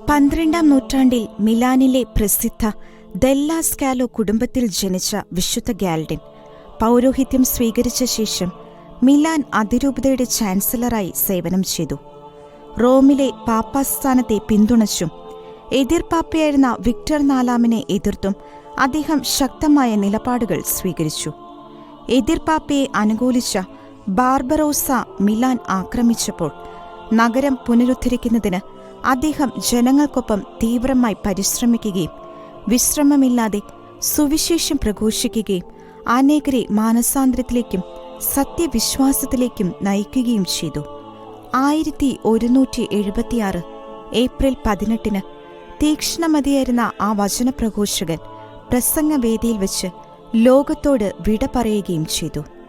പന്ത്രണ്ടാം നൂറ്റാണ്ടിൽ മിലാനിലെ പ്രസിദ്ധ ദെല്ലാ സ്കാലോ കുടുംബത്തിൽ ജനിച്ച വിശുദ്ധ ഗാൽഡിൻ പൗരോഹിത്യം സ്വീകരിച്ച ശേഷം മിലാൻ അതിരൂപതയുടെ ചാൻസലറായി സേവനം ചെയ്തു. റോമിലെ പാപ്പാസ്ഥാനത്തെ പിന്തുണച്ചും എതിർപ്പാപ്പയായിരുന്ന വിക്ടർ നാലാമനെ എതിർത്തും അദ്ദേഹം ശക്തമായ നിലപാടുകൾ സ്വീകരിച്ചു. എതിർപ്പാപ്പയെ അനുകൂലിച്ച ബാർബറോസ മിലാൻ ആക്രമിച്ചപ്പോൾ നഗരം പുനരുദ്ധരിക്കുന്നതിന് അദ്ദേഹം ജനങ്ങൾക്കൊപ്പം തീവ്രമായി പരിശ്രമിക്കുകയും വിശ്രമമില്ലാതെ സുവിശേഷം പ്രഘോഷിക്കുകയും അനേകരെ മാനസാന്തരത്തിലേക്കും സത്യവിശ്വാസത്തിലേക്കും നയിക്കുകയും ചെയ്തു. 1176 ഏപ്രിൽ 18 തീക്ഷ്ണമതിയായിരുന്ന ആ വചനപ്രഘോഷകൻ പ്രസംഗവേദിയിൽ വെച്ച് ലോകത്തോട് വിട പറയുകയും ചെയ്തു.